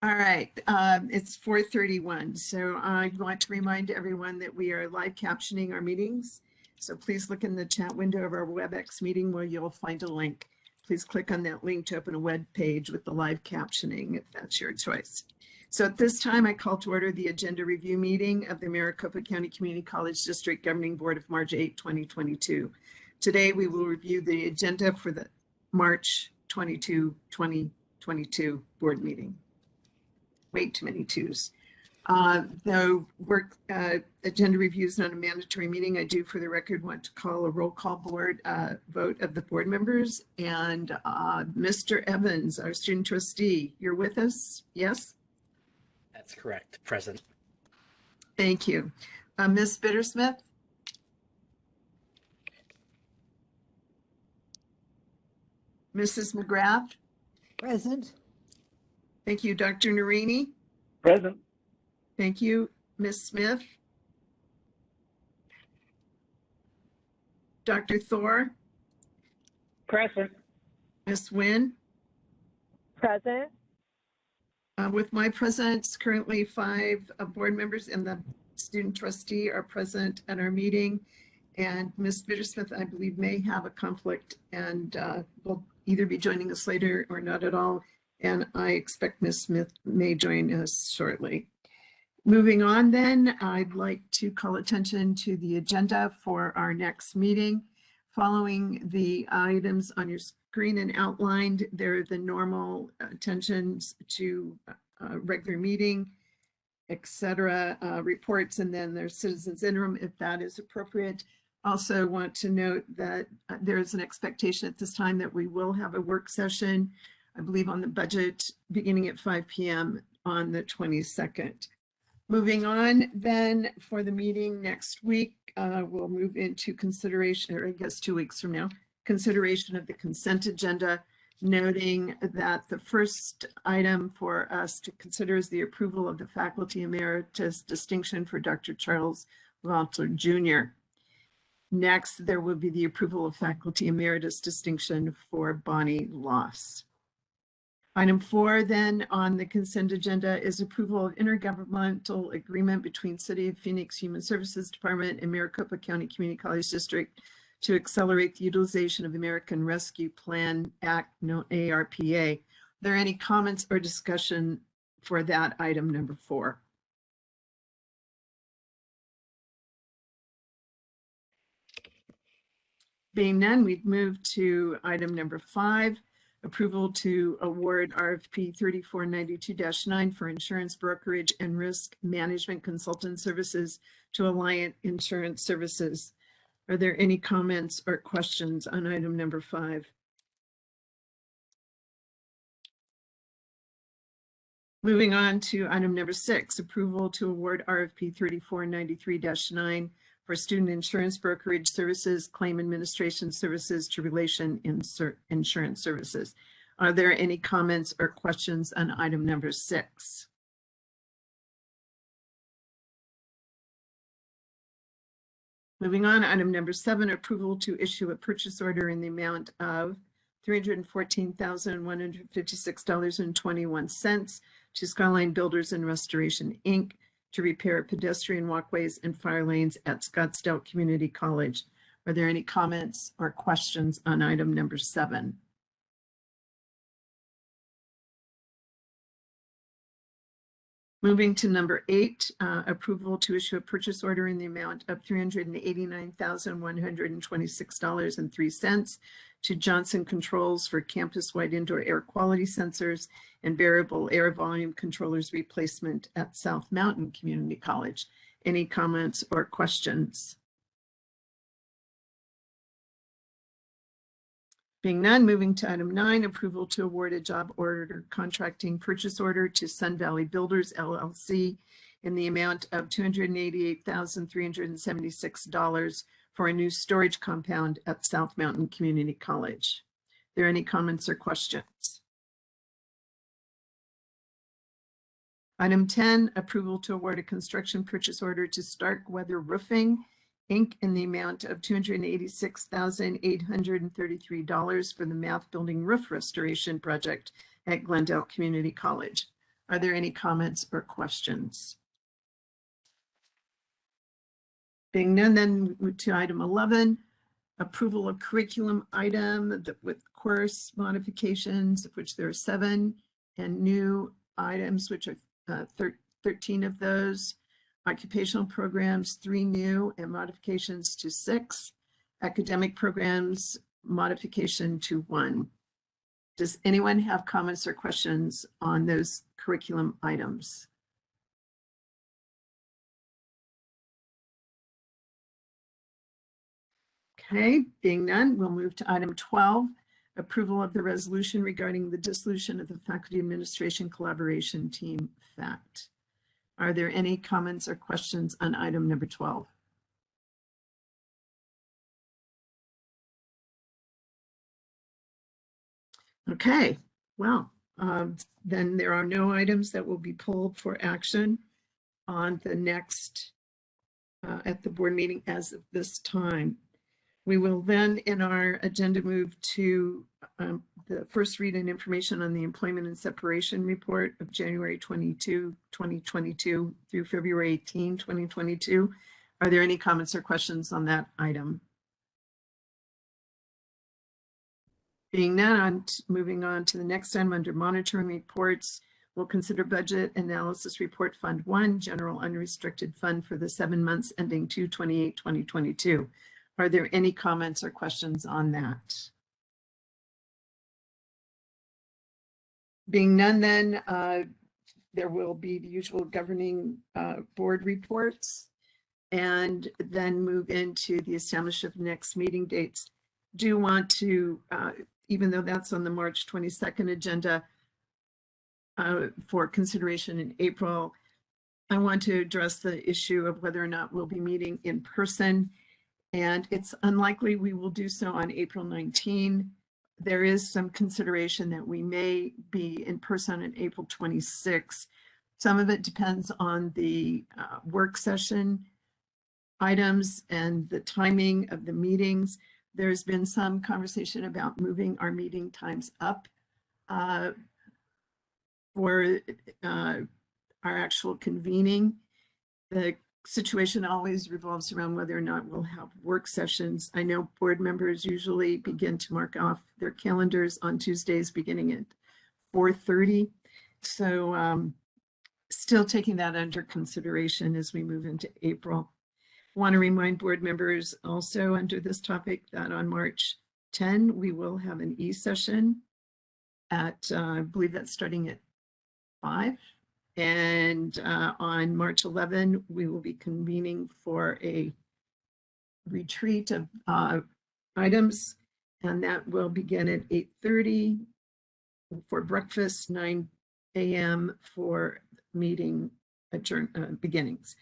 All right, it's 4:31. So I want to remind everyone that we are live captioning our meetings. So please look in the chat window of our WebEx meeting where you'll find a link. Please click on that link to open a web page with the live captioning if that's your choice. So at this time, I call to order the agenda review meeting of the Maricopa County Community College District Governing Board of March 8, 2022. Today, we will review the agenda for the March 22, 2022 board meeting. Way too many twos. Though work agenda review is not a mandatory meeting, I do for the record want to call a roll call board vote of the board members. And Mr. Evans, our student trustee, you're with us? Yes? That's correct. Present. Thank you. Ms. Bittersmith? Mrs. McGrath? Present. Thank you. Dr. Narini? Present. Thank you. Ms. Smith? Dr. Thor? Present. Ms. Wynn? Present. With my presence, currently 5 board members and the student trustee are present at our meeting. And Ms. Bittersmith, I believe, may have a conflict and will either be joining us later or not at all. And I expect Ms. Smith may join us shortly. Moving on then, I'd like to call attention to the agenda for our next meeting. Following the items on your screen and outlined, there are the normal attentions to regular meeting, etc. Reports, and then there's citizens interim if that is appropriate. Also want to note that there is an expectation at this time that we will have a work session, I believe, on the budget beginning at 5 p.m. on the 22nd. Moving on then for the meeting next week, we'll move into consideration, or I guess 2 weeks from now, consideration of the consent agenda, noting that the first item for us to consider is the approval of the faculty emeritus distinction for Dr. Charles Valter Jr. Next, there will be the approval of faculty emeritus distinction for Bonnie Loss. Item 4 then on the consent agenda is approval of intergovernmental agreement between City of Phoenix Human Services Department and Maricopa County Community College District to accelerate the utilization of American Rescue Plan Act, no ARPA. Are there any comments or discussion for that item number 4? Being none, we've moved to item number 5. Approval to award RFP 3492-9 for insurance brokerage and risk management consultant services to Alliant Insurance Services. Are there any comments or questions on item number 5? Moving on to item number 6, approval to award RFP 3493-9 for student insurance brokerage services, claim administration services to Relation Insurance Services. Are there any comments or questions on item number 6? Moving on, item number 7, approval to issue a purchase order in the amount of $314,156.21 to Skyline Builders and Restoration, Inc. to repair pedestrian walkways and fire lanes at Scottsdale Community College. Are there any comments or questions on item number 7? Moving to number 8, approval to issue a purchase order in the amount of $389,126.03 to Johnson Controls for campus-wide indoor air quality sensors and variable air volume controllers replacement at South Mountain Community College. Any comments or questions? Being none, moving to item 9, approval to award a job order contracting purchase order to Sun Valley Builders, LLC in the amount of $288,376 for a new storage compound at South Mountain Community College. Are there any comments or questions? Item 10, approval to award a construction purchase order to Stark Weather Roofing, Inc. in the amount of $286,833 for the Math Building Roof Restoration Project at Glendale Community College. Are there any comments or questions? Being none, then move to item 11, approval of curriculum item with course modifications, of which there are 7, and new items, which are 13 of those. Occupational programs, 3 new, and modifications to 6. Academic programs, modification to 1. Does anyone have comments or questions on those curriculum items? Okay, being none, we'll move to item 12, approval of the resolution regarding the dissolution of the Faculty Administration Collaboration Team, FACT. Are there any comments or questions on item number 12? Okay, well, then there are no items that will be pulled for action on the next, at the board meeting as of this time. We will then, in our agenda, move to the first read and information on the employment and separation report of January 22, 2022 through February 18, 2022. Are there any comments or questions on that item? Being none, moving on to the next item under monitoring reports, we'll consider budget analysis report fund 1, general unrestricted fund for the 7 months ending 2/28/2022. Are there any comments or questions on that? Being none, then there will be the usual governing board reports, and then move into the establishment of next meeting dates. Do want to, even though that's on the March 22nd agenda for consideration in April, I want to address the issue of whether or not we'll be meeting in person. And it's unlikely we will do so on April 19. There is some consideration that we may be in person on April 26. Some of it depends on the work session items and the timing of the meetings. There's been some conversation about moving our meeting times up for our actual convening. The situation always revolves around whether or not we'll have work sessions. I know board members usually begin to mark off their calendars on Tuesdays beginning at 4:30. So still taking that under consideration as we move into April. Want to remind board members also under this topic that on March 10, we will have an e-session at, I believe that's starting at 5. And on March 11, we will be convening for a retreat of items, and that will begin at 8:30 for breakfast, 9 a.m. for meeting beginnings.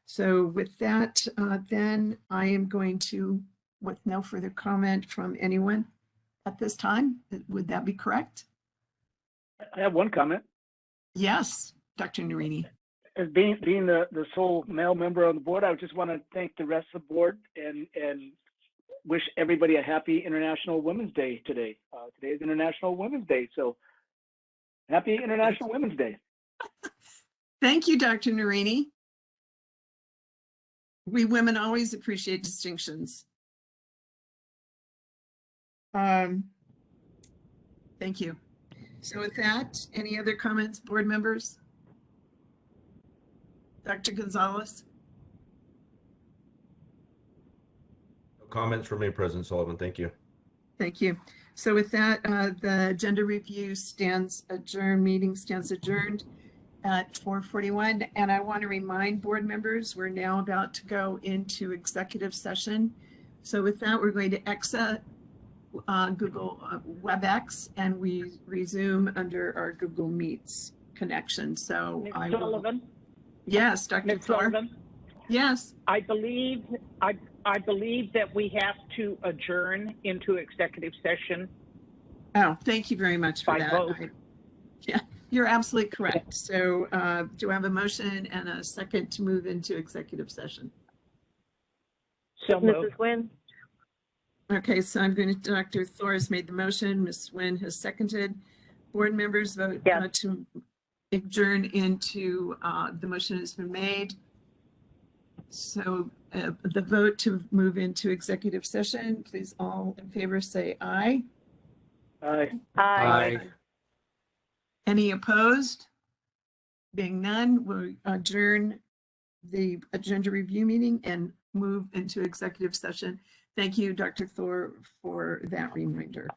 So with that, then I am going to, with no further comment from anyone at this time, would that be correct? I have one comment. Yes. Dr. Narini. As being the sole male member on the board, I just want to thank the rest of the board and wish everybody a happy International Women's Day today. Today is International Women's Day, so happy International Women's Day. Thank you, Dr. Narini. We women always appreciate distinctions. Thank you. So with that, any other comments, board members? Dr. Gonzalez? No comments from me, President Sullivan. Thank you. Thank you. So with that, the agenda review stands adjourned, meeting stands adjourned at 4:41. And I want to remind board members, we're now about to go into executive session. So with that, we're going to exit Google WebEx, and we resume under our Google Meets connection. So Ms. I will, Sullivan, yes, Dr. Ms. Thor. Sullivan, Yes, I believe that we have to adjourn into executive session. oh, thank you very much for By that. vote. Yeah, you're absolutely correct. So do I have a motion and a second to move into executive session? So moved. Mrs. Nguyen? Okay, so I'm going to, Dr. Thor has made the motion, Ms. Nguyen has seconded. Board members vote Yes. adjourn into, the motion has been made. So the vote to move into executive session, please all in favor say aye. Aye. Aye. Any opposed? Being none, we'll adjourn the agenda review meeting and move into executive session. Thank you, Dr. Thor, for that reminder.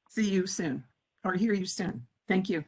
See you soon, or hear you soon. Thank you.